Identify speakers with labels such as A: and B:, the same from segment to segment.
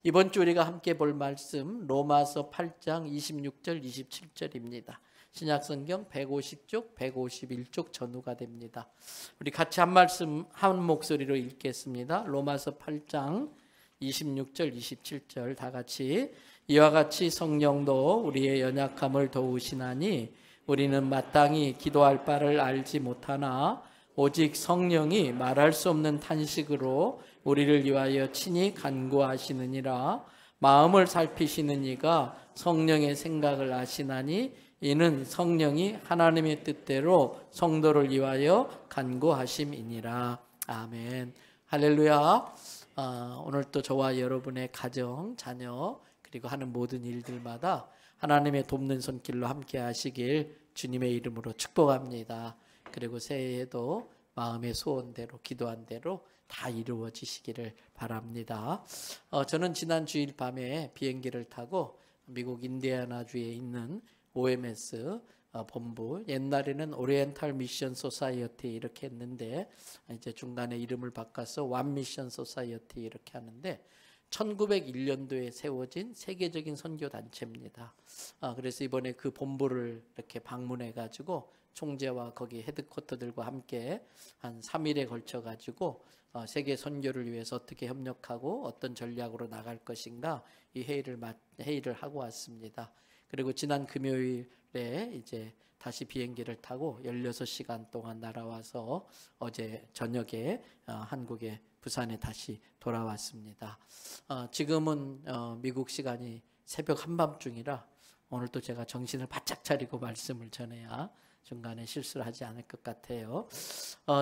A: 이번 주 우리가 함께 볼 말씀 로마서 8장 26절 27절입니다. 신약성경 150쪽 151쪽 전후가 됩니다. 우리 같이 한 말씀 한 목소리로 읽겠습니다. 로마서 8장 26절 27절 다 같이. 이와 같이 성령도 우리의 연약함을 도우시나니 우리는 마땅히 기도할 바를 알지 못하나 오직 성령이 말할 수 없는 탄식으로 우리를 위하여 친히 간구하시느니라. 마음을 살피시는 이가 성령의 생각을 아시나니 이는 성령이 하나님의 뜻대로 성도를 위하여 간구하심이니라. 아멘. 할렐루야. 오늘 또 저와 여러분의 가정, 자녀 그리고 하는 모든 일들마다 하나님의 돕는 손길로 함께 하시길 주님의 이름으로 축복합니다. 그리고 새해에도 마음의 소원대로 기도한 대로 다 이루어지시기를 바랍니다. 저는 지난 주일 밤에 비행기를 타고 미국 인디애나주에 있는 OMS 본부, 옛날에는 오리엔탈 미션 소사이어티 이렇게 했는데 이제 중간에 이름을 바꿔서 완 미션 소사이어티 이렇게 하는데 1901년도에 세워진 세계적인 선교 단체입니다. 그래서 이번에 그 본부를 이렇게 방문해 가지고 총재와 거기 헤드쿼터들과 함께 한 3일에 걸쳐 가지고 세계 선교를 위해서 어떻게 협력하고 어떤 전략으로 나갈 것인가 이 회의를 하고 왔습니다. 그리고 지난 금요일에 이제 다시 비행기를 타고 16시간 동안 날아와서 어제 저녁에 한국에 부산에 다시 돌아왔습니다. 지금은 미국 시간이 새벽 한밤중이라 오늘 또 제가 정신을 바짝 차리고 말씀을 전해야 중간에 실수를 하지 않을 것 같아요.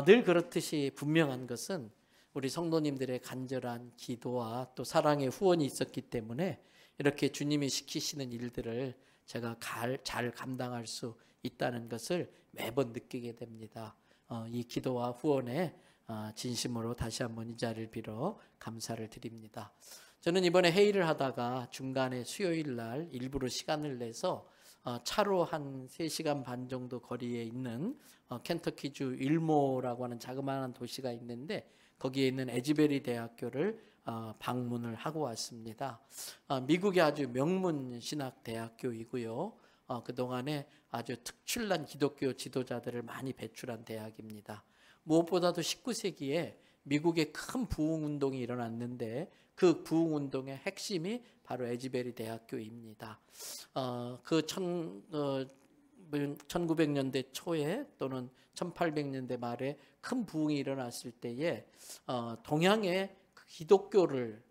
A: 늘 그렇듯이 분명한 것은 우리 성도님들의 간절한 기도와 또 사랑의 후원이 있었기 때문에 이렇게 주님이 시키시는 일들을 제가 잘 감당할 수 있다는 것을 매번 느끼게 됩니다. 이 기도와 후원에 진심으로 다시 한번 이 자리를 빌어 감사를 드립니다. 저는 이번에 회의를 하다가 중간에 수요일 날 일부러 시간을 내서 차로 한 3시간 반 정도 거리에 있는 켄터키주 윌모라고 하는 자그마한 도시가 있는데 거기에 있는 에즈베리 대학교를 방문을 하고 왔습니다. 미국의 아주 명문 신학 대학교이고요. 그동안에 아주 특출난 기독교 지도자들을 많이 배출한 대학입니다. 무엇보다도 19세기에 미국에 큰 부흥운동이 일어났는데 그 부흥운동의 핵심이 바로 에즈베리 대학교입니다. 그 1900년대 초에 또는 1800년대 말에 큰 부흥이 일어났을 때에 동양의 기독교를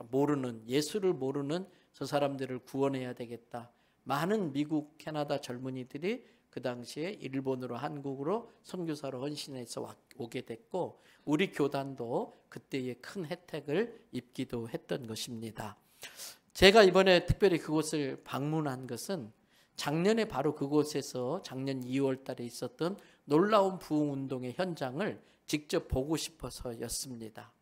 A: 모르는, 예수를 모르는 저 사람들을 구원해야 되겠다. 많은 미국, 캐나다 젊은이들이 그 당시에 일본으로 한국으로 선교사로 헌신해서 오게 됐고 우리 교단도 그때의 큰 혜택을 입기도 했던 것입니다. 제가 이번에 특별히 그곳을 방문한 것은 작년에 바로 그곳에서 작년 2월 달에 있었던 놀라운 부흥운동의 현장을 직접 보고 싶어서였습니다.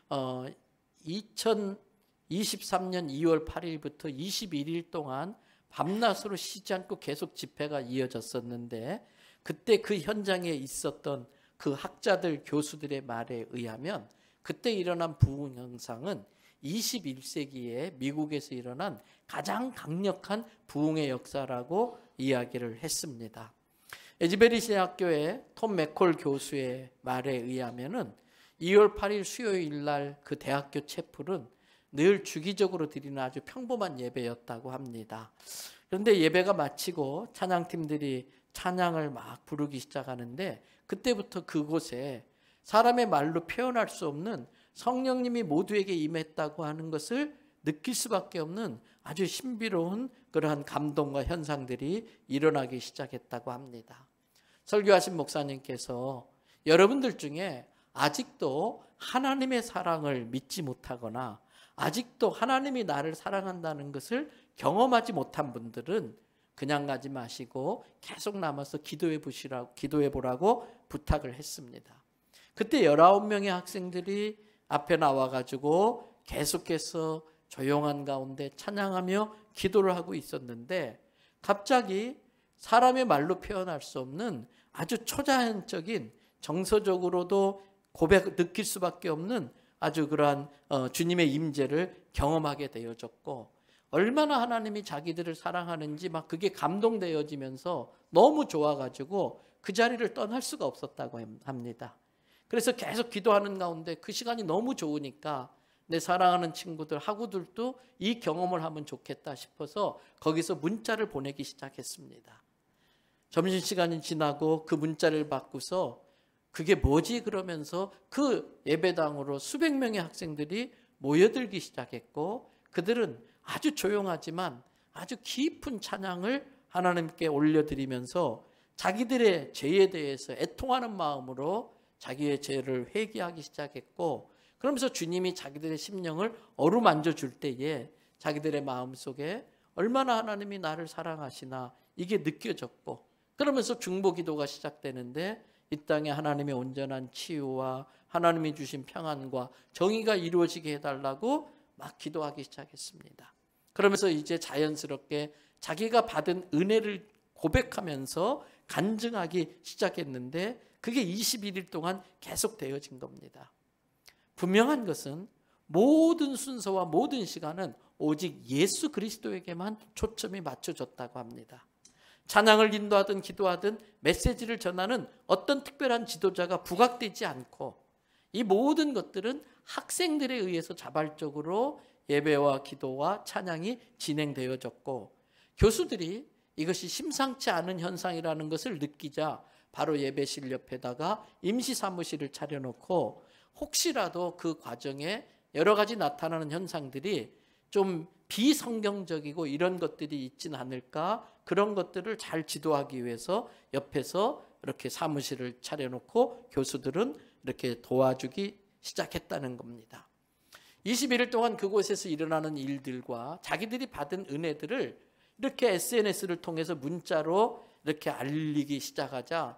A: 2023년 2월 8일부터 21일 동안 밤낮으로 쉬지 않고 계속 집회가 이어졌었는데 그때 그 현장에 있었던 그 학자들, 교수들의 말에 의하면 그때 일어난 부흥 현상은 21세기에 미국에서 일어난 가장 강력한 부흥의 역사라고 이야기를 했습니다. 에즈베리 대학교의 톰 맥콜 교수의 말에 의하면은 2월 8일 수요일 날 그 대학교 채플은 늘 주기적으로 드리는 아주 평범한 예배였다고 합니다. 그런데 예배가 마치고 찬양팀들이 찬양을 막 부르기 시작하는데 그때부터 그곳에 사람의 말로 표현할 수 없는 성령님이 모두에게 임했다고 하는 것을 느낄 수밖에 없는 아주 신비로운 그러한 감동과 현상들이 일어나기 시작했다고 합니다. 설교하신 목사님께서 여러분들 중에 아직도 하나님의 사랑을 믿지 못하거나 아직도 하나님이 나를 사랑한다는 것을 경험하지 못한 분들은 그냥 가지 마시고 계속 남아서 기도해 보라고 부탁을 했습니다. 그때 19명의 학생들이 앞에 나와가지고 계속해서 조용한 가운데 찬양하며 기도를 하고 있었는데 갑자기 사람의 말로 표현할 수 없는 아주 초자연적인 정서적으로도 느낄 수밖에 없는 아주 그러한 주님의 임재를 경험하게 되어졌고 얼마나 하나님이 자기들을 사랑하는지 막 그게 감동되어지면서 너무 좋아가지고 그 자리를 떠날 수가 없었다고 합니다. 그래서 계속 기도하는 가운데 그 시간이 너무 좋으니까 내 사랑하는 친구들, 학우들도 이 경험을 하면 좋겠다 싶어서 거기서 문자를 보내기 시작했습니다. 점심시간이 지나고 그 문자를 받고서 그게 뭐지? 그러면서 그 예배당으로 수백 명의 학생들이 모여들기 시작했고 그들은 아주 조용하지만 아주 깊은 찬양을 하나님께 올려드리면서 자기들의 죄에 대해서 애통하는 마음으로 자기의 죄를 회개하기 시작했고 그러면서 주님이 자기들의 심령을 어루만져 줄 때에 자기들의 마음속에 얼마나 하나님이 나를 사랑하시나 이게 느껴졌고 그러면서 중보기도가 시작되는데 이 땅에 하나님의 온전한 치유와 하나님이 주신 평안과 정의가 이루어지게 해달라고 막 기도하기 시작했습니다. 그러면서 이제 자연스럽게 자기가 받은 은혜를 고백하면서 간증하기 시작했는데 그게 21일 동안 계속 되어진 겁니다. 분명한 것은 모든 순서와 모든 시간은 오직 예수 그리스도에게만 초점이 맞춰졌다고 합니다. 찬양을 인도하든 기도하든 메시지를 전하는 어떤 특별한 지도자가 부각되지 않고 이 모든 것들은 학생들에 의해서 자발적으로 예배와 기도와 찬양이 진행되어졌고 교수들이 이것이 심상치 않은 현상이라는 것을 느끼자 바로 예배실 옆에다가 임시 사무실을 차려놓고 혹시라도 그 과정에 여러 가지 나타나는 현상들이 좀 비성경적이고 이런 것들이 있진 않을까 그런 것들을 잘 지도하기 위해서 옆에서 이렇게 사무실을 차려놓고 교수들은 이렇게 도와주기 시작했다는 겁니다. 21일 동안 그곳에서 일어나는 일들과 자기들이 받은 은혜들을 이렇게 SNS를 통해서 문자로 이렇게 알리기 시작하자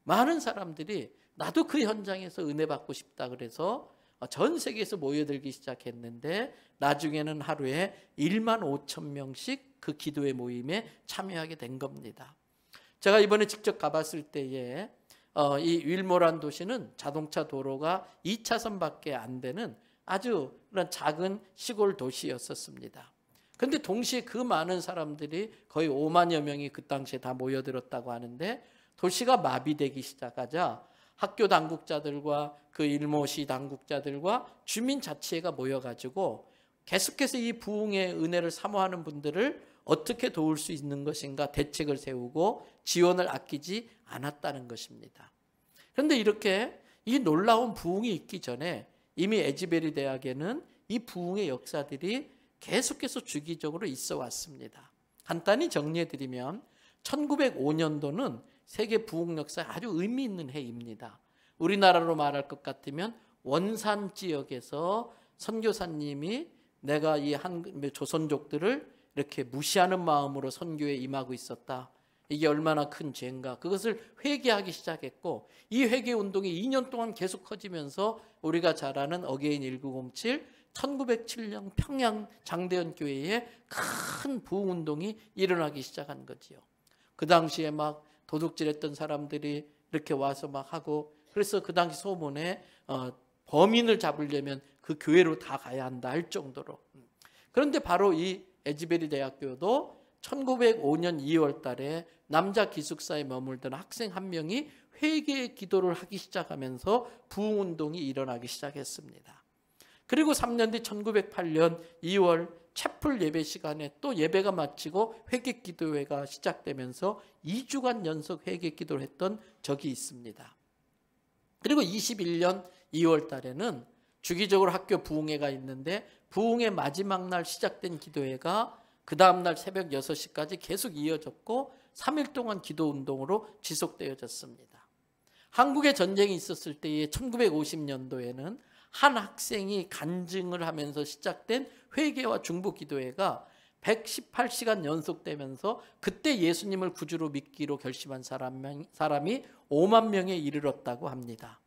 A: 많은 사람들이 나도 그 현장에서 은혜 받고 싶다 그래서 전 세계에서 모여들기 시작했는데 나중에는 하루에 1만 5천 명씩 그 기도의 모임에 참여하게 된 겁니다. 제가 이번에 직접 가봤을 때에 이 윌모란 도시는 자동차 도로가 2차선밖에 안 되는 아주 그런 작은 시골 도시였었습니다. 그런데 동시에 그 많은 사람들이 거의 5만여 명이 그 당시에 다 모여들었다고 하는데 도시가 마비되기 시작하자 학교 당국자들과 그 일모시 당국자들과 주민 자치회가 모여가지고 계속해서 이 부흥의 은혜를 사모하는 분들을 어떻게 도울 수 있는 것인가 대책을 세우고 지원을 아끼지 않았다는 것입니다. 그런데 이렇게 이 놀라운 부흥이 있기 전에 이미 에즈베리 대학에는 이 부흥의 역사들이 계속해서 주기적으로 있어 왔습니다. 간단히 정리해드리면 1905년도는 세계 부흥 역사에 아주 의미 있는 해입니다. 우리나라로 말할 것 같으면 원산 지역에서 선교사님이 내가 이 조선족들을 이렇게 무시하는 마음으로 선교에 임하고 있었다. 이게 얼마나 큰 죄인가. 그것을 회개하기 시작했고 이 회개 운동이 2년 동안 계속 커지면서 우리가 잘 아는 어게인 1907 1907년 평양 장대현 교회에 큰 부흥 운동이 일어나기 시작한 거지요. 그 당시에 막 도둑질했던 사람들이 이렇게 와서 막 하고 그래서 그 당시 소문에 범인을 잡으려면 그 교회로 다 가야 한다 할 정도로. 그런데 바로 이 에즈베리 대학교도 1905년 2월 달에 남자 기숙사에 머물던 학생 한 명이 회개의 기도를 하기 시작하면서 부흥운동이 일어나기 시작했습니다. 그리고 3년 뒤 1908년 2월 채플 예배 시간에 또 예배가 마치고 회개 기도회가 시작되면서 2주간 연속 회개 기도를 했던 적이 있습니다. 그리고 21년 2월 달에는 주기적으로 학교 부흥회가 있는데 부흥회 마지막 날 시작된 기도회가 그 다음날 새벽 6시까지 계속 이어졌고 3일 동안 기도운동으로 지속되어졌습니다. 한국에 전쟁이 있었을 때에 1950년도에는 한 학생이 간증을 하면서 시작된 회개와 중보 기도회가 118시간 연속되면서 그때 예수님을 구주로 믿기로 결심한 사람이 5만 명에 이르렀다고 합니다.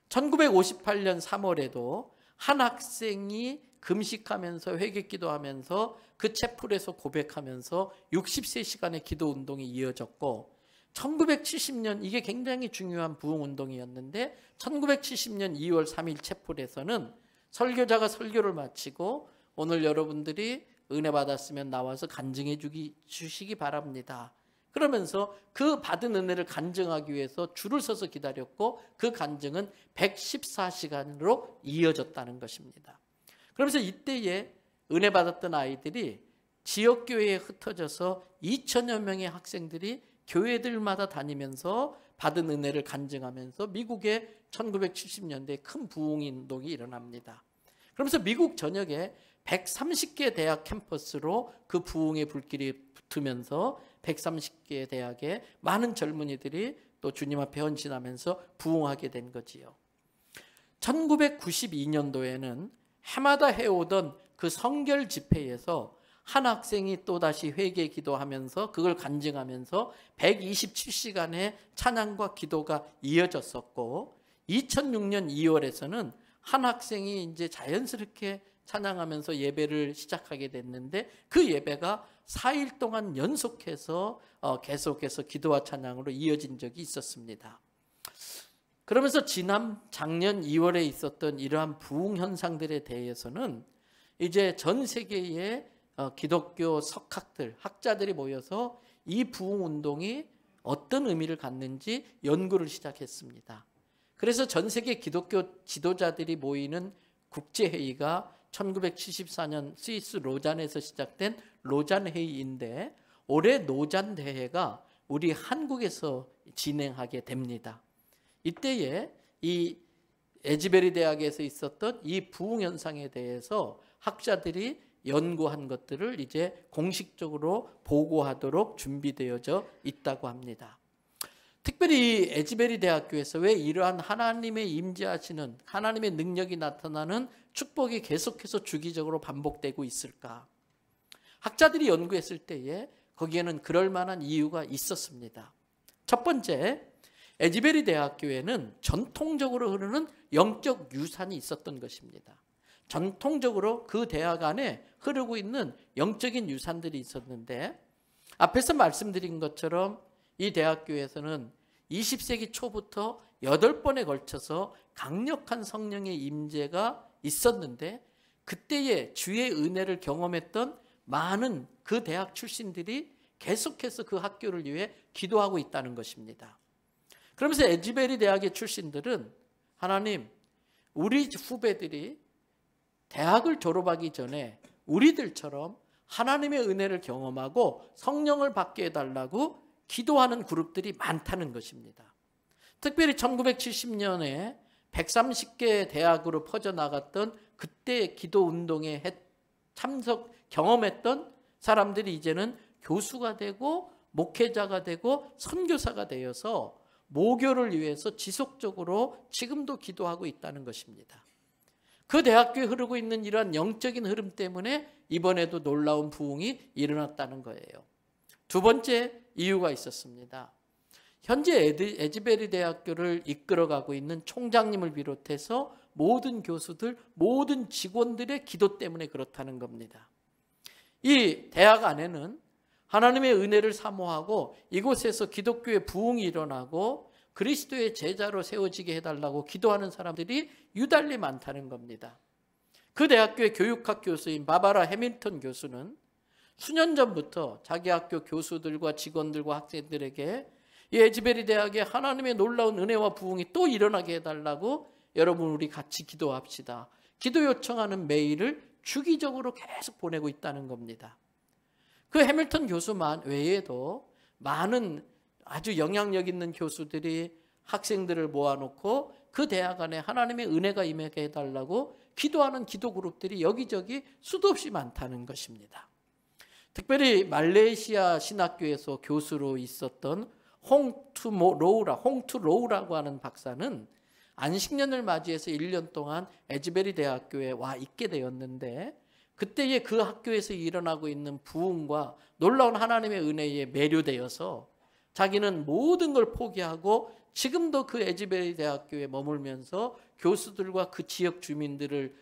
A: 1958년 3월에도 한 학생이 금식하면서 회개 기도하면서 그 채플에서 고백하면서 63시간의 기도 운동이 이어졌고 1970년 이게 굉장히 중요한 부흥 운동이었는데 1970년 2월 3일 채플에서는 설교자가 설교를 마치고 오늘 여러분들이 은혜 받았으면 나와서 간증해 주시기 바랍니다. 그러면서 그 받은 은혜를 간증하기 위해서 줄을 서서 기다렸고 그 간증은 114시간으로 이어졌다는 것입니다. 그러면서 이때에 은혜 받았던 아이들이 지역교회에 흩어져서 2천여 명의 학생들이 교회들마다 다니면서 받은 은혜를 간증하면서 미국의 1970년대에 큰 부흥운동이 일어납니다. 그러면서 미국 전역에 130개 대학 캠퍼스로 그 부흥의 불길이 붙으면서 130개 대학에 많은 젊은이들이 또 주님 앞에 헌신하면서 부흥하게 된 거지요. 1992년도에는 해마다 해오던 그 성결 집회에서 한 학생이 또다시 회개 기도하면서 그걸 간증하면서 127시간의 찬양과 기도가 이어졌었고 2006년 2월에서는 한 학생이 이제 자연스럽게 찬양하면서 예배를 시작하게 됐는데 그 예배가 4일 동안 연속해서 계속해서 기도와 찬양으로 이어진 적이 있었습니다. 그러면서 작년 2월에 있었던 이러한 부흥 현상들에 대해서는 이제 전 세계의 기독교 석학들, 학자들이 모여서 이 부흥 운동이 어떤 의미를 갖는지 연구를 시작했습니다. 그래서 전 세계 기독교 지도자들이 모이는 국제회의가 1974년 스위스 로잔에서 시작된 로잔 회의인데 올해 로잔 대회가 우리 한국에서 진행하게 됩니다. 이때에 이 에즈베리 대학에서 있었던 이 부흥 현상에 대해서 학자들이 연구한 것들을 이제 공식적으로 보고하도록 준비되어져 있다고 합니다. 특별히 에즈베리 대학교에서 왜 이러한 하나님의 임재하시는 하나님의 능력이 나타나는 축복이 계속해서 주기적으로 반복되고 있을까? 학자들이 연구했을 때에 거기에는 그럴 만한 이유가 있었습니다. 첫 번째, 에즈베리 대학교에는 전통적으로 흐르는 영적 유산이 있었던 것입니다. 전통적으로 그 대학 안에 흐르고 있는 영적인 유산들이 있었는데 앞에서 말씀드린 것처럼 이 대학교에서는 20세기 초부터 8번에 걸쳐서 강력한 성령의 임재가 있었는데 그때의 주의 은혜를 경험했던 많은 그 대학 출신들이 계속해서 그 학교를 위해 기도하고 있다는 것입니다. 그러면서 에즈베리 대학의 출신들은 하나님, 우리 후배들이 대학을 졸업하기 전에 우리들처럼 하나님의 은혜를 경험하고 성령을 받게 해달라고 기도하는 그룹들이 많다는 것입니다. 특별히 1970년에 130개 대학으로 퍼져나갔던 그때 기도운동에 참석 경험했던 사람들이 이제는 교수가 되고 목회자가 되고 선교사가 되어서 모교를 위해서 지속적으로 지금도 기도하고 있다는 것입니다. 그 대학교에 흐르고 있는 이러한 영적인 흐름 때문에 이번에도 놀라운 부흥이 일어났다는 거예요. 두 번째 이유가 있었습니다. 현재 에즈베리 대학교를 이끌어가고 있는 총장님을 비롯해서 모든 교수들, 모든 직원들의 기도 때문에 그렇다는 겁니다. 이 대학 안에는 하나님의 은혜를 사모하고 이곳에서 기독교의 부흥이 일어나고 그리스도의 제자로 세워지게 해달라고 기도하는 사람들이 유달리 많다는 겁니다. 그 대학교의 교육학 교수인 바바라 해밀턴 교수는 수년 전부터 자기 학교 교수들과 직원들과 학생들에게 이 에즈베리 대학에 하나님의 놀라운 은혜와 부흥이 또 일어나게 해달라고 여러분 우리 같이 기도합시다. 기도 요청하는 메일을 주기적으로 계속 보내고 있다는 겁니다. 그 해밀턴 교수만 외에도 많은 아주 영향력 있는 교수들이 학생들을 모아놓고 그 대학 안에 하나님의 은혜가 임하게 해달라고 기도하는 기도 그룹들이 여기저기 수도 없이 많다는 것입니다. 특별히 말레이시아 신학교에서 교수로 있었던 홍투로우라고 하는 박사는 안식년을 맞이해서 1년 동안 에즈베리 대학교에 와 있게 되었는데 그때의 그 학교에서 일어나고 있는 부흥과 놀라운 하나님의 은혜에 매료되어서 자기는 모든 걸 포기하고 지금도 그 에즈베리 대학교에 머물면서 교수들과 그 지역 주민들을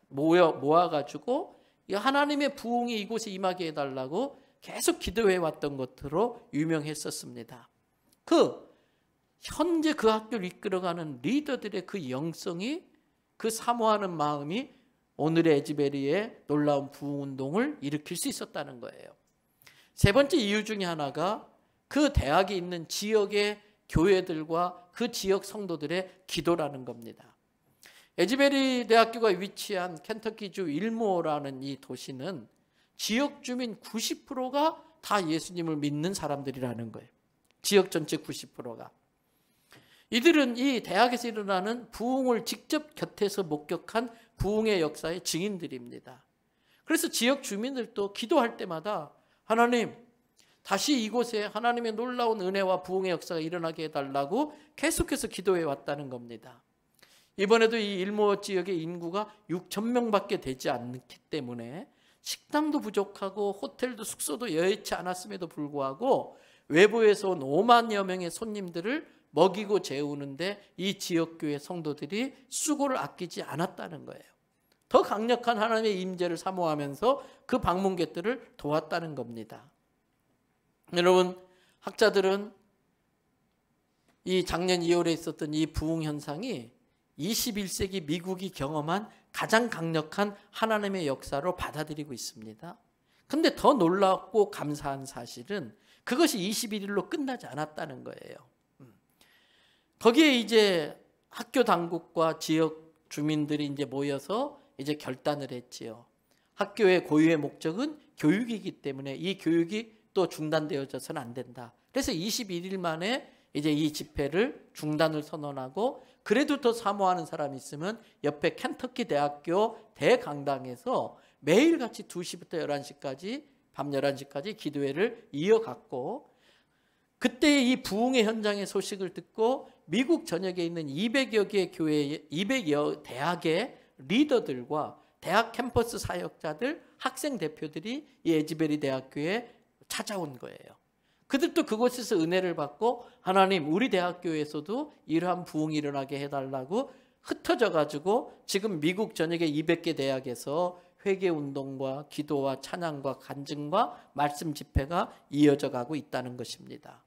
A: 모아가지고 하나님의 부흥이 이곳에 임하게 해달라고 계속 기도해 왔던 것으로 유명했었습니다. 현재 그 학교를 이끌어가는 리더들의 그 영성이 그 사모하는 마음이 오늘의 에즈베리의 놀라운 부흥운동을 일으킬 수 있었다는 거예요. 세 번째 이유 중에 하나가 그 대학에 있는 지역의 교회들과 그 지역 성도들의 기도라는 겁니다. 에즈베리 대학교가 위치한 켄터키주 일모어라는 이 도시는 지역 주민 90%가 다 예수님을 믿는 사람들이라는 거예요. 지역 전체 90%가. 이들은 이 대학에서 일어나는 부흥을 직접 곁에서 목격한 부흥의 역사의 증인들입니다. 그래서 지역 주민들도 기도할 때마다 하나님, 다시 이곳에 하나님의 놀라운 은혜와 부흥의 역사가 일어나게 해달라고 계속해서 기도해 왔다는 겁니다. 이번에도 이 일모 지역의 인구가 6천 명밖에 되지 않기 때문에 식당도 부족하고 호텔도 숙소도 여의치 않았음에도 불구하고 외부에서 온 5만여 명의 손님들을 먹이고 재우는데 이 지역교회 성도들이 수고를 아끼지 않았다는 거예요. 더 강력한 하나님의 임재를 사모하면서 그 방문객들을 도왔다는 겁니다. 여러분, 학자들은 이 작년 2월에 있었던 이 부흥 현상이 21세기 미국이 경험한 가장 강력한 하나님의 역사로 받아들이고 있습니다. 근데 더 놀랍고 감사한 사실은 그것이 21일로 끝나지 않았다는 거예요. 거기에 이제 학교 당국과 지역 주민들이 이제 모여서 이제 결단을 했지요. 학교의 고유의 목적은 교육이기 때문에 이 교육이 또 중단되어져서는 안 된다. 그래서 21일 만에 이제 이 집회를 중단을 선언하고, 그래도 더 사모하는 사람이 있으면 옆에 켄터키 대학교 대강당에서 매일같이 2시부터 11시까지 밤 11시까지 기도회를 이어갔고, 그때 이 부흥의 현장의 소식을 듣고 미국 전역에 있는 200여 개의 교회, 200여 대학의 리더들과 대학 캠퍼스 사역자들, 학생 대표들이 이 에즈베리 대학교에 찾아온 거예요. 그들도 그곳에서 은혜를 받고 하나님, 우리 대학교에서도 이러한 부흥이 일어나게 해달라고 흩어져 가지고 지금 미국 전역의 200개 대학에서 회개운동과 기도와 찬양과 간증과 말씀 집회가 이어져 가고 있다는 것입니다.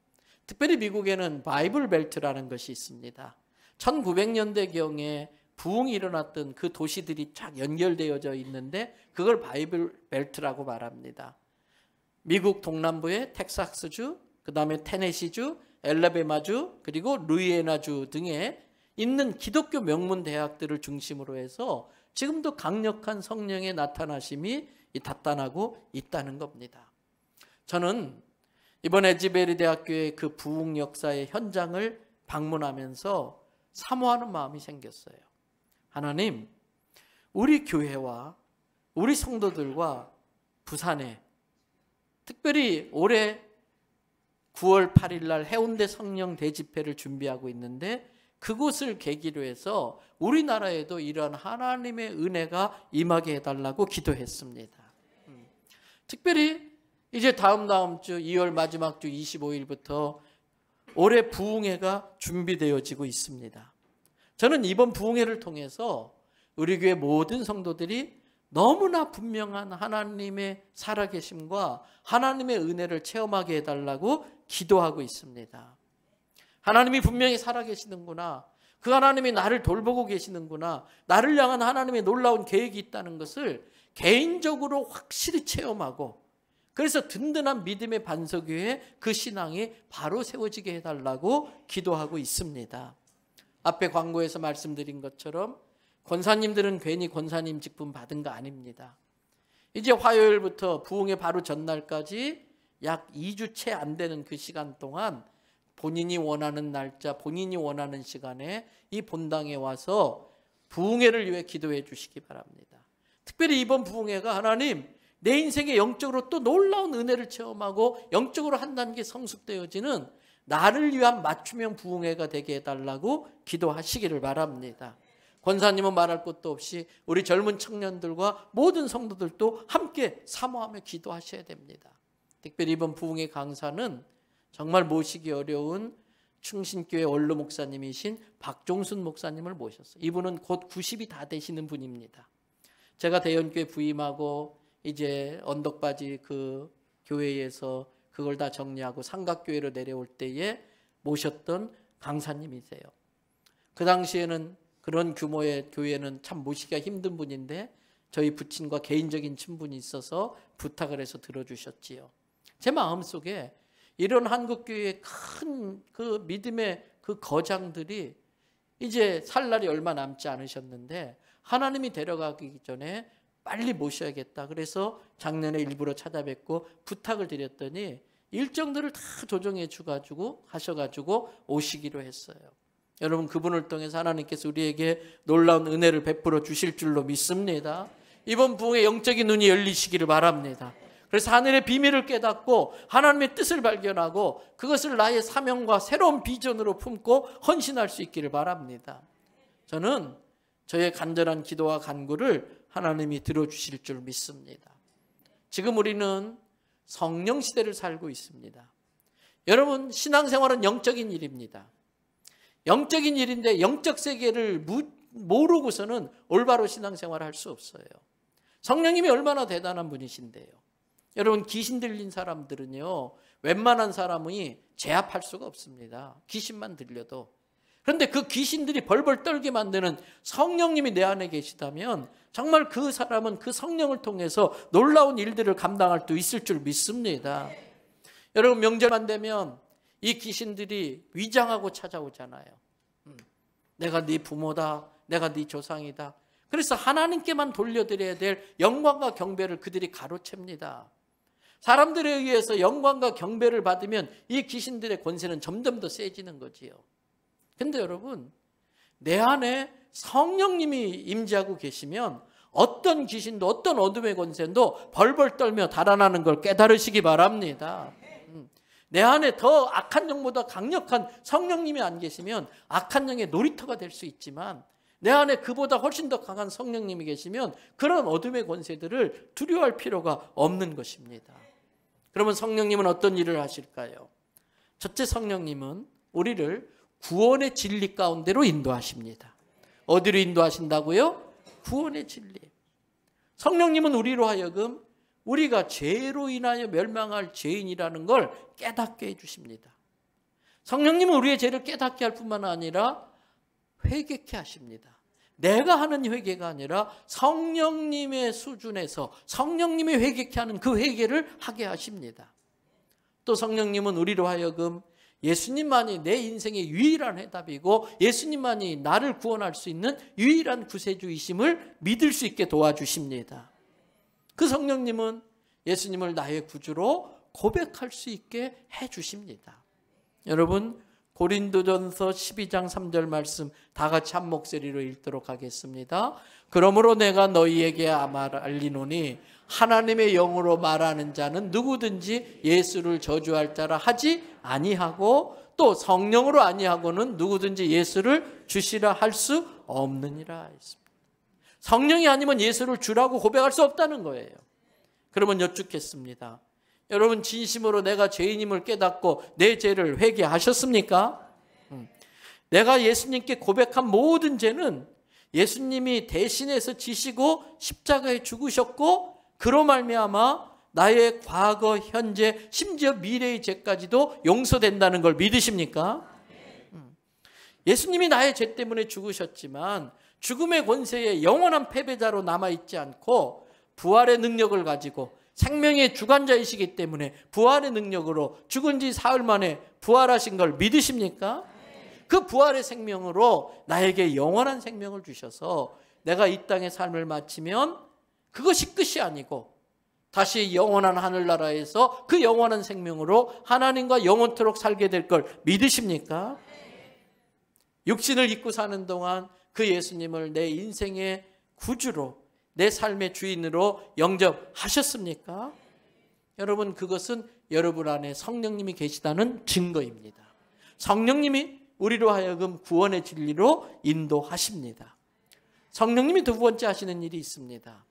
A: 특별히 미국에는 바이블 벨트라는 것이 있습니다. 1900년대경에 부흥이 일어났던 그 도시들이 쫙 연결되어져 있는데 그걸 바이블 벨트라고 말합니다. 미국 동남부의 텍사스주, 그 다음에 테네시주, 엘라베마주, 그리고 루이애나주 등에 있는 기독교 명문 대학들을 중심으로 해서 지금도 강력한 성령의 나타나심이 나타나고 있다는 겁니다. 저는 이번 에즈베리 대학교의 그 부흥 역사의 현장을 방문하면서 사모하는 마음이 생겼어요. 하나님, 우리 교회와 우리 성도들과 부산에, 특별히 올해 9월 8일 날 해운대 성령 대집회를 준비하고 있는데 그곳을 계기로 해서 우리나라에도 이러한 하나님의 은혜가 임하게 해달라고 기도했습니다. 특별히 이제 다음 주 2월 마지막 주 25일부터 올해 부흥회가 준비되어지고 있습니다. 저는 이번 부흥회를 통해서 우리 교회 모든 성도들이 너무나 분명한 하나님의 살아계심과 하나님의 은혜를 체험하게 해달라고 기도하고 있습니다. 하나님이 분명히 살아계시는구나, 그 하나님이 나를 돌보고 계시는구나, 나를 향한 하나님의 놀라운 계획이 있다는 것을 개인적으로 확실히 체험하고, 그래서 든든한 믿음의 반석 위에 그 신앙이 바로 세워지게 해달라고 기도하고 있습니다. 앞에 광고에서 말씀드린 것처럼 권사님들은 괜히 권사님 직분 받은 거 아닙니다. 이제 화요일부터 부흥의 바로 전날까지 약 2주 채 안 되는 그 시간 동안 본인이 원하는 날짜, 본인이 원하는 시간에 이 본당에 와서 부흥회를 위해 기도해 주시기 바랍니다. 특별히 이번 부흥회가 하나님, 내 인생에 영적으로 또 놀라운 은혜를 체험하고 영적으로 한 단계 성숙되어지는 나를 위한 맞춤형 부흥회가 되게 해달라고 기도하시기를 바랍니다. 권사님은 말할 것도 없이 우리 젊은 청년들과 모든 성도들도 함께 사모하며 기도하셔야 됩니다. 특별히 이번 부흥회 강사는 정말 모시기 어려운 충신교회 원로 목사님이신 박종순 목사님을 모셨어요. 이분은 곧 90이 다 되시는 분입니다. 제가 대연교회 부임하고 이제 언덕바지 그 교회에서 그걸 다 정리하고 삼각교회로 내려올 때에 모셨던 강사님이세요. 그 당시에는 그런 규모의 교회는 참 모시기가 힘든 분인데 저희 부친과 개인적인 친분이 있어서 부탁을 해서 들어주셨지요. 제 마음속에 이런 한국교회의 큰 그 믿음의 그 거장들이 이제 살 날이 얼마 남지 않으셨는데 하나님이 데려가기 전에 빨리 모셔야겠다. 그래서 작년에 일부러 찾아뵙고 부탁을 드렸더니 일정들을 다 조정해 주가지고 하셔가지고 오시기로 했어요. 여러분, 그분을 통해서 하나님께서 우리에게 놀라운 은혜를 베풀어 주실 줄로 믿습니다. 이번 부흥의 영적인 눈이 열리시기를 바랍니다. 그래서 하늘의 비밀을 깨닫고 하나님의 뜻을 발견하고 그것을 나의 사명과 새로운 비전으로 품고 헌신할 수 있기를 바랍니다. 저는 저의 간절한 기도와 간구를 하나님이 들어주실 줄 믿습니다. 지금 우리는 성령 시대를 살고 있습니다. 여러분, 신앙생활은 영적인 일입니다. 영적인 일인데 영적 세계를 모르고서는 올바로 신앙생활을 할 수 없어요. 성령님이 얼마나 대단한 분이신데요. 여러분, 귀신 들린 사람들은요, 웬만한 사람이 제압할 수가 없습니다. 귀신만 들려도. 그런데 그 귀신들이 벌벌 떨게 만드는 성령님이 내 안에 계시다면 정말 그 사람은 그 성령을 통해서 놀라운 일들을 감당할 수 있을 줄 믿습니다. 여러분, 명절만 되면 이 귀신들이 위장하고 찾아오잖아요. 내가 네 부모다, 내가 네 조상이다. 그래서 하나님께만 돌려드려야 될 영광과 경배를 그들이 가로챕니다. 사람들에 의해서 영광과 경배를 받으면 이 귀신들의 권세는 점점 더 세지는 거지요. 근데 여러분, 내 안에 성령님이 임재하고 계시면 어떤 귀신도 어떤 어둠의 권세도 벌벌 떨며 달아나는 걸 깨달으시기 바랍니다. 내 안에 더 악한 영보다 강력한 성령님이 안 계시면 악한 영의 놀이터가 될 수 있지만 내 안에 그보다 훨씬 더 강한 성령님이 계시면 그런 어둠의 권세들을 두려워할 필요가 없는 것입니다. 그러면 성령님은 어떤 일을 하실까요? 첫째, 성령님은 우리를 구원의 진리 가운데로 인도하십니다. 어디로 인도하신다고요? 구원의 진리. 성령님은 우리로 하여금 우리가 죄로 인하여 멸망할 죄인이라는 걸 깨닫게 해주십니다. 성령님은 우리의 죄를 깨닫게 할 뿐만 아니라 회개케 하십니다. 내가 하는 회개가 아니라 성령님의 수준에서 성령님이 회개케 하는 그 회개를 하게 하십니다. 또 성령님은 우리로 하여금 예수님만이 내 인생의 유일한 해답이고 예수님만이 나를 구원할 수 있는 유일한 구세주이심을 믿을 수 있게 도와주십니다. 그 성령님은 예수님을 나의 구주로 고백할 수 있게 해주십니다. 여러분, 고린도전서 12장 3절 말씀 다 같이 한 목소리로 읽도록 하겠습니다. 그러므로 내가 너희에게 알리노니 하나님의 영으로 말하는 자는 누구든지 예수를 저주할 자라 하지 아니하고 또 성령으로 아니하고는 누구든지 예수를 주시라 할 수 없느니라 했습니다. 성령이 아니면 예수를 주라고 고백할 수 없다는 거예요. 그러면 여쭙겠습니다. 여러분, 진심으로 내가 죄인임을 깨닫고 내 죄를 회개하셨습니까? 내가 예수님께 고백한 모든 죄는 예수님이 대신해서 지시고 십자가에 죽으셨고 그로 말미암아 나의 과거, 현재, 심지어 미래의 죄까지도 용서된다는 걸 믿으십니까? 예수님이 나의 죄 때문에 죽으셨지만 죽음의 권세에 영원한 패배자로 남아있지 않고 부활의 능력을 가지고 생명의 주관자이시기 때문에 부활의 능력으로 죽은 지 사흘 만에 부활하신 걸 믿으십니까? 그 부활의 생명으로 나에게 영원한 생명을 주셔서 내가 이 땅의 삶을 마치면 그것이 끝이 아니고 다시 영원한 하늘나라에서 그 영원한 생명으로 하나님과 영원토록 살게 될 걸 믿으십니까? 육신을 입고 사는 동안 그 예수님을 내 인생의 구주로 내 삶의 주인으로 영접하셨습니까? 여러분, 그것은 여러분 안에 성령님이 계시다는 증거입니다. 성령님이 우리로 하여금 구원의 진리로 인도하십니다. 성령님이 두 번째 하시는 일이 있습니다.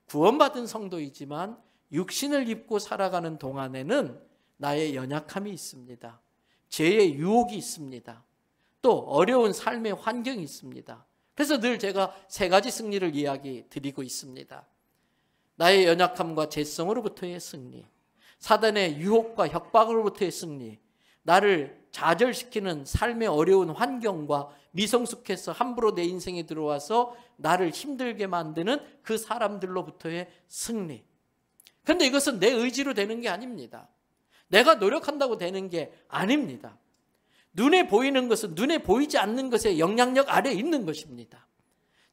A: 구원받은 성도이지만 육신을 입고 살아가는 동안에는 나의 연약함이 있습니다. 죄의 유혹이 있습니다. 또 어려운 삶의 환경이 있습니다. 그래서 늘 제가 세 가지 승리를 이야기 드리고 있습니다. 나의 연약함과 죄성으로부터의 승리, 사단의 유혹과 협박으로부터의 승리, 나를 좌절시키는 삶의 어려운 환경과 미성숙해서 함부로 내 인생에 들어와서 나를 힘들게 만드는 그 사람들로부터의 승리. 그런데 이것은 내 의지로 되는 게 아닙니다. 내가 노력한다고 되는 게 아닙니다. 눈에 보이는 것은 눈에 보이지 않는 것의 영향력 아래에 있는 것입니다.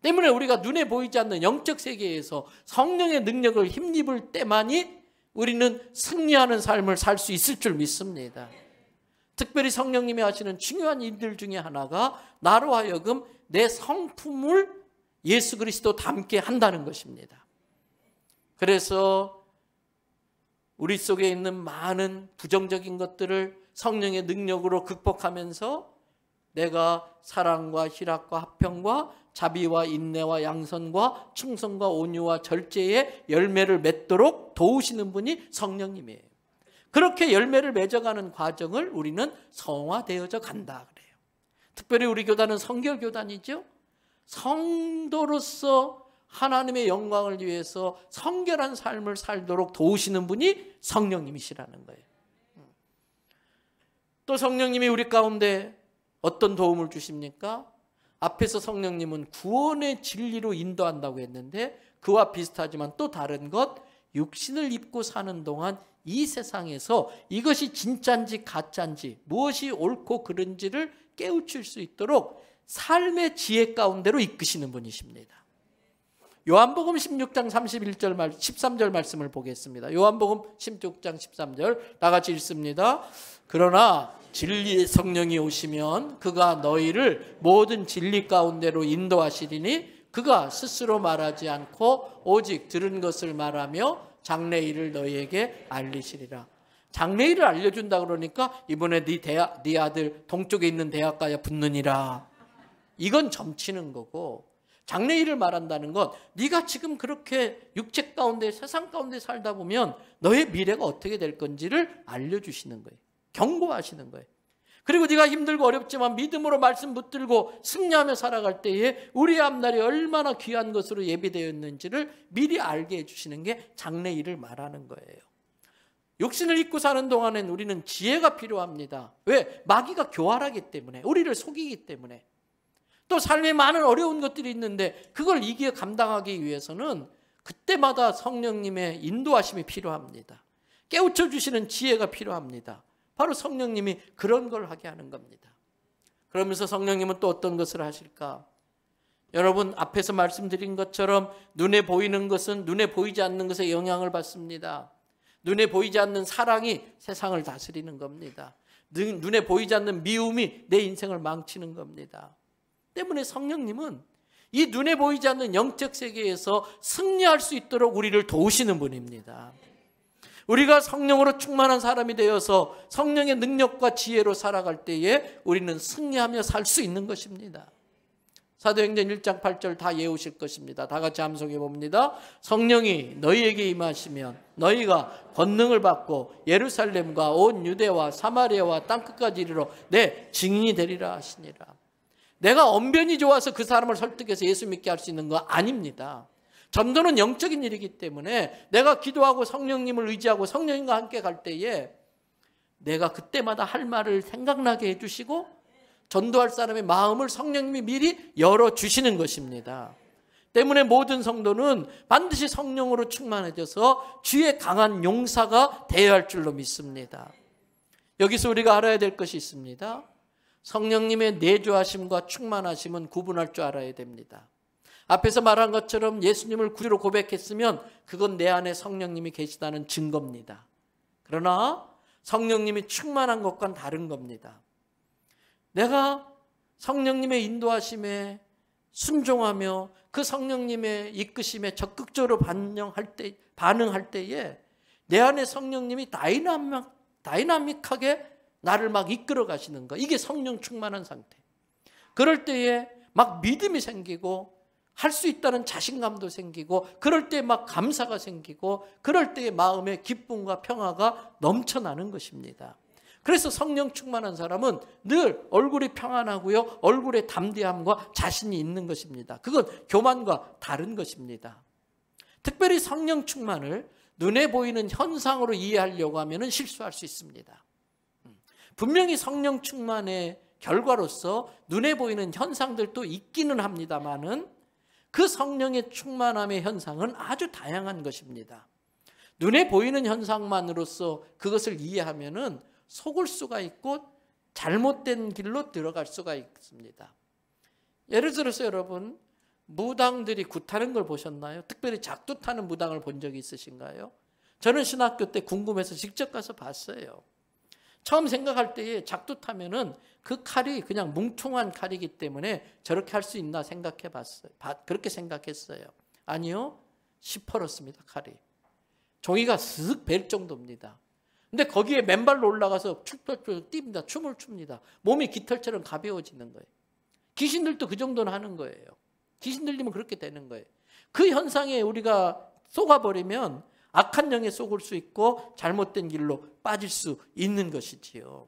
A: 때문에 우리가 눈에 보이지 않는 영적 세계에서 성령의 능력을 힘입을 때만이 우리는 승리하는 삶을 살 수 있을 줄 믿습니다. 특별히 성령님이 하시는 중요한 일들 중에 하나가 나로 하여금 내 성품을 예수 그리스도 닮게 한다는 것입니다. 그래서 우리 속에 있는 많은 부정적인 것들을 성령의 능력으로 극복하면서 내가 사랑과 희락과 화평과 자비와 인내와 양선과 충성과 온유와 절제의 열매를 맺도록 도우시는 분이 성령님이에요. 그렇게 열매를 맺어가는 과정을 우리는 성화되어져 간다 그래요. 특별히 우리 교단은 성결교단이죠. 성도로서 하나님의 영광을 위해서 성결한 삶을 살도록 도우시는 분이 성령님이시라는 거예요. 또 성령님이 우리 가운데 어떤 도움을 주십니까? 앞에서 성령님은 구원의 진리로 인도한다고 했는데 그와 비슷하지만 또 다른 것, 육신을 입고 사는 동안 이 세상에서 이것이 진짜인지 가짜인지 무엇이 옳고 그른지를 깨우칠 수 있도록 삶의 지혜 가운데로 이끄시는 분이십니다. 요한복음 16장 13절 말씀을 보겠습니다. 요한복음 16장 13절 다 같이 읽습니다. 그러나 진리의 성령이 오시면 그가 너희를 모든 진리 가운데로 인도하시리니 그가 스스로 말하지 않고 오직 들은 것을 말하며 장래일을 너희에게 알리시리라. 장래일을 알려준다 그러니까 이번에 네 아들 동쪽에 있는 대학 가야 붙느니라. 이건 점치는 거고, 장래일을 말한다는 건 네가 지금 그렇게 육체 가운데 세상 가운데 살다 보면 너의 미래가 어떻게 될 건지를 알려주시는 거예요. 경고하시는 거예요. 그리고 네가 힘들고 어렵지만 믿음으로 말씀 붙들고 승리하며 살아갈 때에 우리의 앞날이 얼마나 귀한 것으로 예비되어 있는지를 미리 알게 해주시는 게 장래일을 말하는 거예요. 육신을 입고 사는 동안엔 우리는 지혜가 필요합니다. 왜? 마귀가 교활하기 때문에, 우리를 속이기 때문에. 또 삶에 많은 어려운 것들이 있는데 그걸 이기어 감당하기 위해서는 그때마다 성령님의 인도하심이 필요합니다. 깨우쳐 주시는 지혜가 필요합니다. 바로 성령님이 그런 걸 하게 하는 겁니다. 그러면서 성령님은 또 어떤 것을 하실까? 여러분, 앞에서 말씀드린 것처럼 눈에 보이는 것은 눈에 보이지 않는 것에 영향을 받습니다. 눈에 보이지 않는 사랑이 세상을 다스리는 겁니다. 눈에 보이지 않는 미움이 내 인생을 망치는 겁니다. 때문에 성령님은 이 눈에 보이지 않는 영적 세계에서 승리할 수 있도록 우리를 도우시는 분입니다. 우리가 성령으로 충만한 사람이 되어서 성령의 능력과 지혜로 살아갈 때에 우리는 승리하며 살 수 있는 것입니다. 사도행전 1장 8절 다 외우실 것입니다. 다 같이 함송해 봅니다. 성령이 너희에게 임하시면 너희가 권능을 받고 예루살렘과 온 유대와 사마리아와 땅끝까지 이르러 내 증인이 되리라 하시니라. 내가 언변이 좋아서 그 사람을 설득해서 예수 믿게 할 수 있는 거 아닙니다. 전도는 영적인 일이기 때문에 내가 기도하고 성령님을 의지하고 성령님과 함께 갈 때에 내가 그때마다 할 말을 생각나게 해주시고 전도할 사람의 마음을 성령님이 미리 열어주시는 것입니다. 때문에 모든 성도는 반드시 성령으로 충만해져서 주의 강한 용사가 되어야 할 줄로 믿습니다. 여기서 우리가 알아야 될 것이 있습니다. 성령님의 내주하심과 충만하심은 구분할 줄 알아야 됩니다. 앞에서 말한 것처럼 예수님을 구주로 고백했으면 그건 내 안에 성령님이 계시다는 증거입니다. 그러나 성령님이 충만한 것과는 다른 겁니다. 내가 성령님의 인도하심에 순종하며 그 성령님의 이끄심에 적극적으로 반응할 때에 내 안에 성령님이 다이나믹하게 나를 막 이끌어 가시는 거, 이게 성령 충만한 상태. 그럴 때에 막 믿음이 생기고 할 수 있다는 자신감도 생기고 그럴 때 막 감사가 생기고 그럴 때의 마음의 기쁨과 평화가 넘쳐나는 것입니다. 그래서 성령 충만한 사람은 늘 얼굴이 평안하고요, 얼굴에 담대함과 자신이 있는 것입니다. 그건 교만과 다른 것입니다. 특별히 성령 충만을 눈에 보이는 현상으로 이해하려고 하면 실수할 수 있습니다. 분명히 성령 충만의 결과로서 눈에 보이는 현상들도 있기는 합니다만은 그 성령의 충만함의 현상은 아주 다양한 것입니다. 눈에 보이는 현상만으로서 그것을 이해하면은 속을 수가 있고 잘못된 길로 들어갈 수가 있습니다. 예를 들어서 여러분, 무당들이 굿하는 걸 보셨나요? 특별히 작두 타는 무당을 본 적이 있으신가요? 저는 신학교 때 궁금해서 직접 가서 봤어요. 처음 생각할 때에 작두 타면은 그 칼이 그냥 뭉퉁한 칼이기 때문에 저렇게 할 수 있나 생각해 봤어요. 그렇게 생각했어요. 아니요. 시퍼렇습니다, 칼이. 종이가 쓱 벨 정도입니다. 근데 거기에 맨발로 올라가서 출출출 뜁니다. 춤을 춥니다. 몸이 깃털처럼 가벼워지는 거예요. 귀신들도 그 정도는 하는 거예요. 귀신 들리면 그렇게 되는 거예요. 그 현상에 우리가 속아버리면 악한 영에 속을 수 있고 잘못된 길로 빠질 수 있는 것이지요.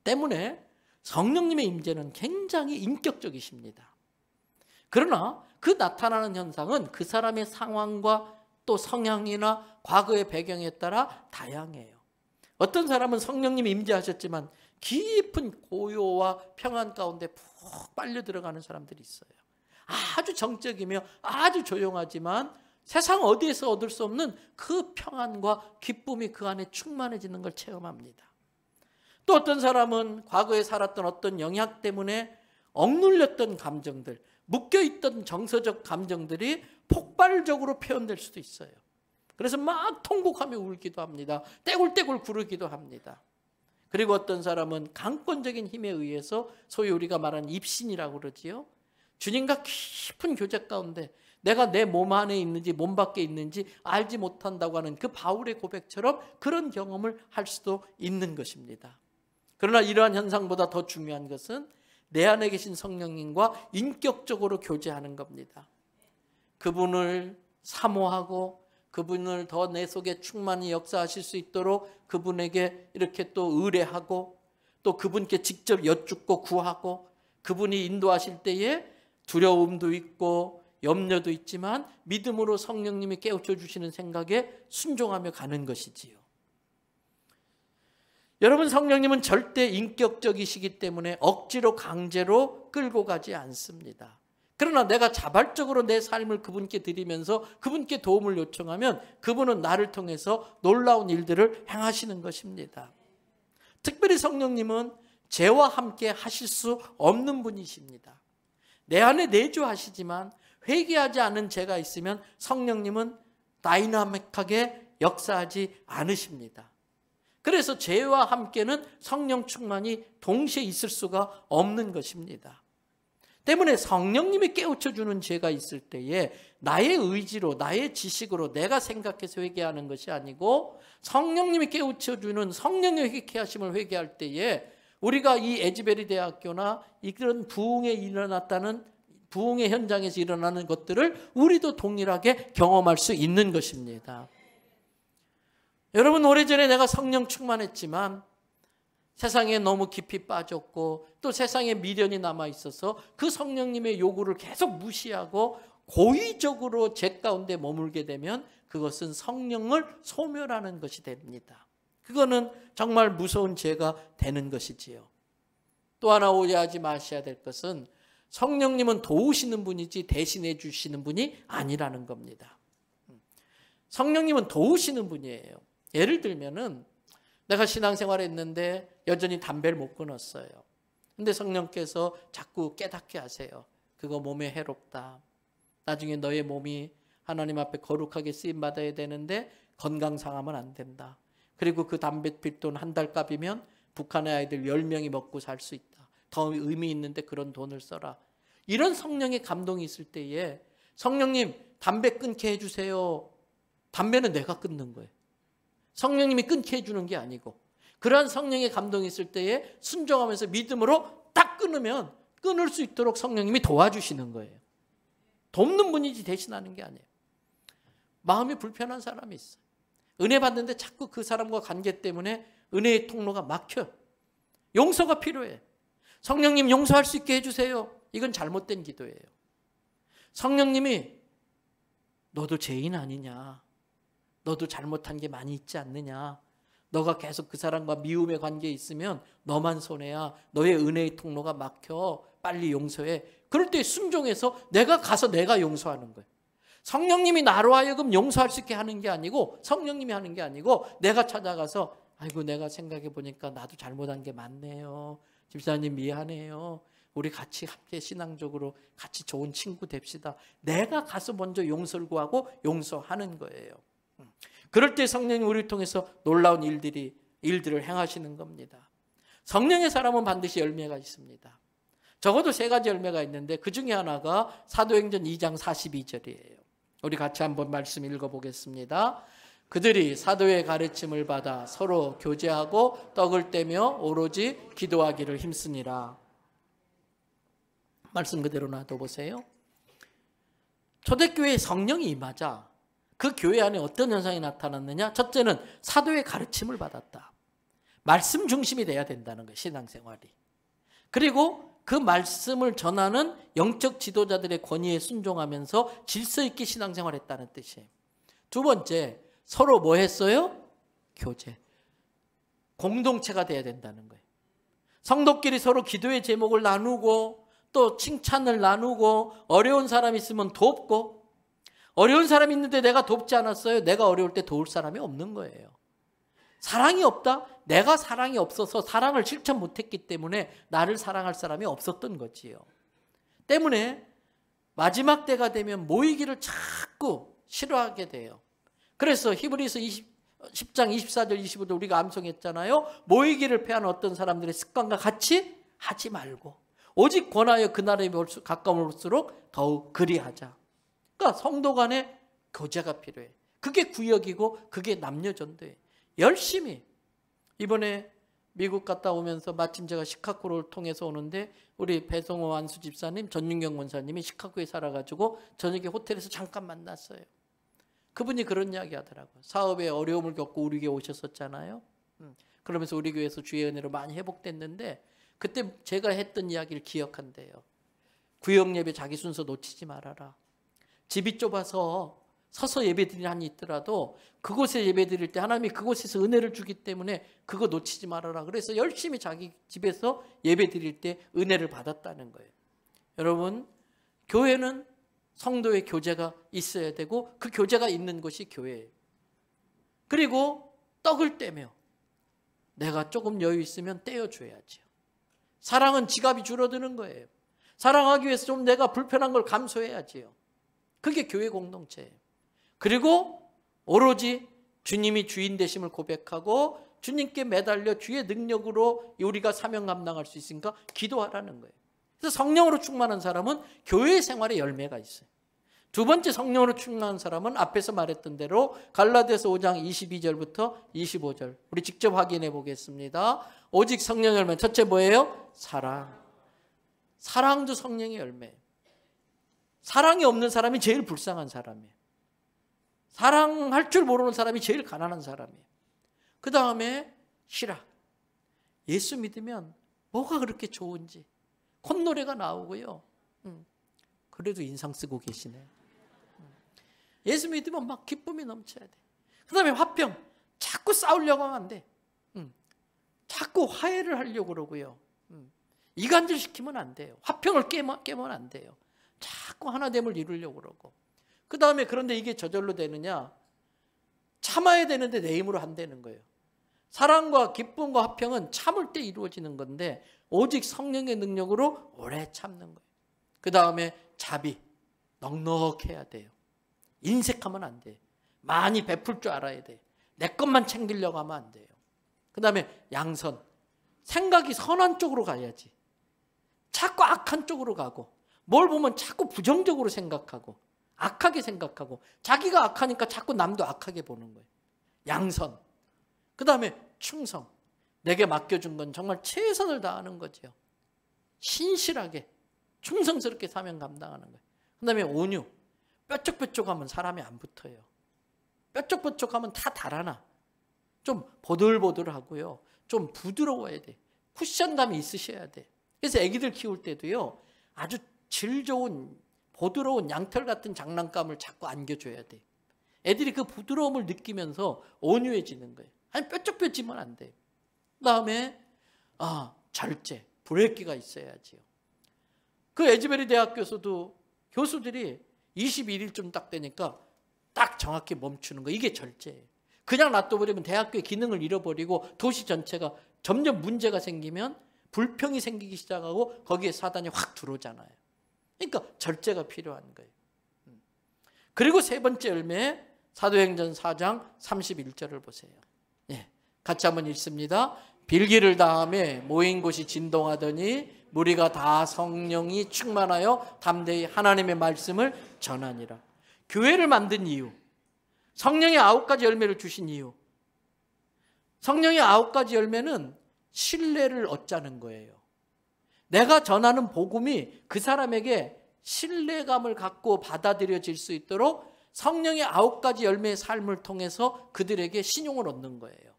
A: 때문에 성령님의 임재는 굉장히 인격적이십니다. 그러나 그 나타나는 현상은 그 사람의 상황과 또 성향이나 과거의 배경에 따라 다양해요. 어떤 사람은 성령님이 임재하셨지만 깊은 고요와 평안 가운데 푹 빨려 들어가는 사람들이 있어요. 아주 정적이며 아주 조용하지만 세상 어디에서 얻을 수 없는 그 평안과 기쁨이 그 안에 충만해지는 걸 체험합니다. 또 어떤 사람은 과거에 살았던 어떤 영향 때문에 억눌렸던 감정들, 묶여있던 정서적 감정들이 폭발적으로 표현될 수도 있어요. 그래서 막 통곡하며 울기도 합니다. 떼굴떼굴 구르기도 합니다. 그리고 어떤 사람은 강권적인 힘에 의해서 소위 우리가 말하는 입신이라고 그러지요. 주님과 깊은 교제 가운데 내가 내 몸 안에 있는지 몸 밖에 있는지 알지 못한다고 하는 그 바울의 고백처럼 그런 경험을 할 수도 있는 것입니다. 그러나 이러한 현상보다 더 중요한 것은 내 안에 계신 성령님과 인격적으로 교제하는 겁니다. 그분을 사모하고 그분을 더 내 속에 충만히 역사하실 수 있도록 그분에게 이렇게 또 의뢰하고 또 그분께 직접 여쭙고 구하고 그분이 인도하실 때에 두려움도 있고 염려도 있지만 믿음으로 성령님이 깨우쳐 주시는 생각에 순종하며 가는 것이지요. 여러분, 성령님은 절대 인격적이시기 때문에 억지로 강제로 끌고 가지 않습니다. 그러나 내가 자발적으로 내 삶을 그분께 드리면서 그분께 도움을 요청하면 그분은 나를 통해서 놀라운 일들을 행하시는 것입니다. 특별히 성령님은 죄와 함께 하실 수 없는 분이십니다. 내 안에 내주하시지만 회개하지 않은 죄가 있으면 성령님은 다이나믹하게 역사하지 않으십니다. 그래서 죄와 함께는 성령 충만이 동시에 있을 수가 없는 것입니다. 때문에 성령님이 깨우쳐주는 죄가 있을 때에 나의 의지로 나의 지식으로 내가 생각해서 회개하는 것이 아니고 성령님이 깨우쳐주는 성령의 회개케 하심을 회개할 때에 우리가 이 에즈베리 대학교나 이런 부흥에 일어났다는 부흥의 현장에서 일어나는 것들을 우리도 동일하게 경험할 수 있는 것입니다. 여러분, 오래전에 내가 성령 충만했지만 세상에 너무 깊이 빠졌고 또 세상에 미련이 남아있어서 그 성령님의 요구를 계속 무시하고 고의적으로 죄 가운데 머물게 되면 그것은 성령을 소멸하는 것이 됩니다. 그거는 정말 무서운 죄가 되는 것이지요. 또 하나 오해하지 마셔야 될 것은 성령님은 도우시는 분이지 대신해 주시는 분이 아니라는 겁니다. 성령님은 도우시는 분이에요. 예를 들면은 내가 신앙생활을 했는데 여전히 담배를 못 끊었어요. 근데 성령께서 자꾸 깨닫게 하세요. 그거 몸에 해롭다. 나중에 너의 몸이 하나님 앞에 거룩하게 쓰임받아야 되는데 건강 상하면 안 된다. 그리고 그 담배 필 돈 한 달 값이면 북한의 아이들 10명이 먹고 살 수 있다. 더 의미 있는데 그런 돈을 써라. 이런 성령의 감동이 있을 때에 성령님 담배 끊게 해주세요. 담배는 내가 끊는 거예요. 성령님이 끊게 해주는 게 아니고 그러한 성령의 감동이 있을 때에 순종하면서 믿음으로 딱 끊으면 끊을 수 있도록 성령님이 도와주시는 거예요. 돕는 분이지 대신하는 게 아니에요. 마음이 불편한 사람이 있어요. 은혜 받는데 자꾸 그 사람과 관계 때문에 은혜의 통로가 막혀요. 용서가 필요해. 성령님 용서할 수 있게 해주세요. 이건 잘못된 기도예요. 성령님이 너도 죄인 아니냐? 너도 잘못한 게 많이 있지 않느냐? 너가 계속 그 사람과 미움의 관계에 있으면 너만 손해야. 너의 은혜의 통로가 막혀. 빨리 용서해. 그럴 때 순종해서 내가 가서 내가 용서하는 거예요. 성령님이 나로 하여금 용서할 수 있게 하는 게 아니고, 성령님이 하는 게 아니고, 내가 찾아가서 아이고 내가 생각해 보니까 나도 잘못한 게 많네요. 집사님 미안해요. 우리 같이 함께 신앙적으로 같이 좋은 친구 됩시다. 내가 가서 먼저 용서를 구하고 용서하는 거예요. 그럴 때 성령이 우리를 통해서 놀라운 일들을 행하시는 겁니다. 성령의 사람은 반드시 열매가 있습니다. 적어도 3가지 열매가 있는데 그 중에 하나가 사도행전 2장 42절이에요. 우리 같이 한번 말씀 읽어보겠습니다. 그들이 사도의 가르침을 받아 서로 교제하고 떡을 떼며 오로지 기도하기를 힘쓰니라. 말씀 그대로 놔둬보세요. 초대교회에 성령이 임하자 그 교회 안에 어떤 현상이 나타났느냐? 첫째는 사도의 가르침을 받았다. 말씀 중심이 돼야 된다는 거예요. 신앙생활이. 그리고 그 말씀을 전하는 영적 지도자들의 권위에 순종하면서 질서 있게 신앙생활했다는 뜻이에요. 두 번째, 서로 뭐 했어요? 교제. 공동체가 돼야 된다는 거예요. 성도끼리 서로 기도의 제목을 나누고 또 칭찬을 나누고 어려운 사람 있으면 돕고, 어려운 사람이 있는데 내가 돕지 않았어요. 내가 어려울 때 도울 사람이 없는 거예요. 사랑이 없다? 내가 사랑이 없어서 사랑을 실천 못했기 때문에 나를 사랑할 사람이 없었던 거지요. 때문에 마지막 때가 되면 모이기를 자꾸 싫어하게 돼요. 그래서 히브리서 10장 24절 25절 우리가 암송했잖아요. 모이기를 패하는 어떤 사람들의 습관과 같이 하지 말고 오직 권하여 그날에 가까울수록 더욱 그리하자. 그러니까 성도 간에 교제가 필요해. 그게 구역이고 그게 남녀전도예요. 열심히. 이번에 미국 갔다 오면서 마침 제가 시카고를 통해서 오는데 우리 배성호 안수 집사님, 전윤경 원사님이 시카고에 살아가지고 저녁에 호텔에서 잠깐 만났어요. 그분이 그런 이야기 하더라고요. 사업에 어려움을 겪고 우리 교회 오셨었잖아요. 그러면서 우리 교회에서 주의 은혜로 많이 회복됐는데 그때 제가 했던 이야기를 기억한대요. 구역 예배 자기 순서 놓치지 말아라. 집이 좁아서 서서 예배드리는 한이 있더라도 그곳에 예배드릴 때 하나님이 그곳에서 은혜를 주기 때문에 그거 놓치지 말아라. 그래서 열심히 자기 집에서 예배드릴 때 은혜를 받았다는 거예요. 여러분, 교회는 성도의 교제가 있어야 되고 그 교제가 있는 것이 교회예요. 그리고 떡을 떼며 내가 조금 여유 있으면 떼어줘야죠. 사랑은 지갑이 줄어드는 거예요. 사랑하기 위해서 좀 내가 불편한 걸 감수해야지요. 그게 교회 공동체예요. 그리고 오로지 주님이 주인 되심을 고백하고 주님께 매달려 주의 능력으로 우리가 사명 감당할 수 있으니까 기도하라는 거예요. 그래서 성령으로 충만한 사람은 교회 생활에 열매가 있어요. 두 번째 성령으로 충만한 사람은 앞에서 말했던 대로 갈라디아서 5장 22절부터 25절 우리 직접 확인해 보겠습니다. 오직 성령 열매 첫째 뭐예요? 사랑. 사랑도 성령의 열매예요. 사랑이 없는 사람이 제일 불쌍한 사람이에요. 사랑할 줄 모르는 사람이 제일 가난한 사람이에요. 그 다음에 희락. 예수 믿으면 뭐가 그렇게 좋은지 콧노래가 나오고요. 그래도 인상 쓰고 계시네. 예수 믿으면 막 기쁨이 넘쳐야 돼. 그 다음에 화평. 자꾸 싸우려고 하면 안 돼. 자꾸 화해를 하려고 그러고요. 이간질 시키면 안 돼요. 화평을 깨면 안 돼요. 자꾸 하나됨을 이루려고 그러고. 그 다음에 그런데 이게 저절로 되느냐? 참아야 되는데 내 힘으로 안 되는 거예요. 사랑과 기쁨과 화평은 참을 때 이루어지는 건데 오직 성령의 능력으로 오래 참는 거예요. 그 다음에 자비. 넉넉해야 돼요. 인색하면 안 돼요. 많이 베풀 줄 알아야 돼요. 내 것만 챙기려고 하면 안 돼요. 그 다음에 양선. 생각이 선한 쪽으로 가야지. 자꾸 악한 쪽으로 가고 뭘 보면 자꾸 부정적으로 생각하고 악하게 생각하고 자기가 악하니까 자꾸 남도 악하게 보는 거예요. 양선. 그 다음에 충성. 내게 맡겨준 건 정말 최선을 다하는 거죠. 신실하게 충성스럽게 사명 감당하는 거예요. 그 다음에 온유. 뾰족뾰족하면 사람이 안 붙어요. 뾰족뾰족하면 다 달아나. 좀 보들보들하고요. 좀 부드러워야 돼. 쿠션감이 있으셔야 돼. 그래서 아기들 키울 때도요. 아주 질 좋은 부드러운 양털 같은 장난감을 자꾸 안겨줘야 돼. 애들이 그 부드러움을 느끼면서 온유해지는 거예요. 아니 뾰족뾰지면 안 돼요. 그다음에 절제, 브레이크가 있어야지요. 그 에즈베리 대학교에서도 교수들이 21일쯤 딱 되니까 딱 정확히 멈추는 거, 이게 절제예요. 그냥 놔둬버리면 대학교의 기능을 잃어버리고 도시 전체가 점점 문제가 생기면 불평이 생기기 시작하고 거기에 사단이 확 들어오잖아요. 그러니까 절제가 필요한 거예요. 그리고 세 번째 열매, 사도행전 4장 31절을 보세요. 예, 같이 한번 읽습니다. 빌기를 다하며 모인 곳이 진동하더니 무리가 다 성령이 충만하여 담대히 하나님의 말씀을 전하니라. 교회를 만든 이유, 성령의 9가지 열매를 주신 이유, 성령의 9가지 열매는 신뢰를 얻자는 거예요. 내가 전하는 복음이 그 사람에게 신뢰감을 갖고 받아들여질 수 있도록 성령의 9가지 열매의 삶을 통해서 그들에게 신용을 얻는 거예요.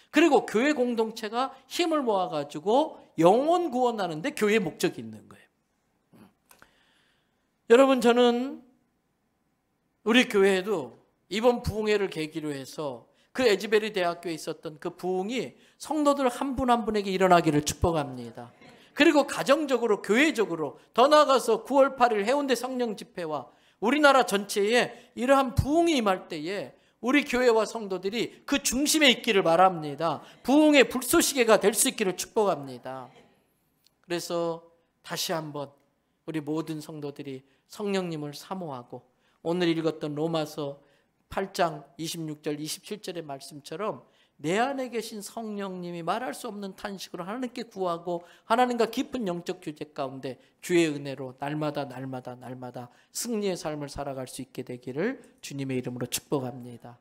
A: 그리고 교회 공동체가 힘을 모아가지고 영혼 구원하는데 교회의 목적이 있는 거예요. 여러분, 저는 우리 교회에도 이번 부흥회를 계기로 해서 그 에즈베리 대학교에 있었던 그 부흥이 성도들 한 분 한 분에게 일어나기를 축복합니다. 그리고 가정적으로, 교회적으로, 더 나아가서 9월 8일 해운대 성령 집회와 우리나라 전체에 이러한 부흥이 임할 때에 우리 교회와 성도들이 그 중심에 있기를 바랍니다. 부흥의 불쏘시개가 될 수 있기를 축복합니다. 그래서 다시 한번 우리 모든 성도들이 성령님을 사모하고 오늘 읽었던 로마서 8장 26절 27절의 말씀처럼 내 안에 계신 성령님이 말할 수 없는 탄식으로 하나님께 구하고 하나님과 깊은 영적 교제 가운데 주의 은혜로 날마다 승리의 삶을 살아갈 수 있게 되기를 주님의 이름으로 축복합니다.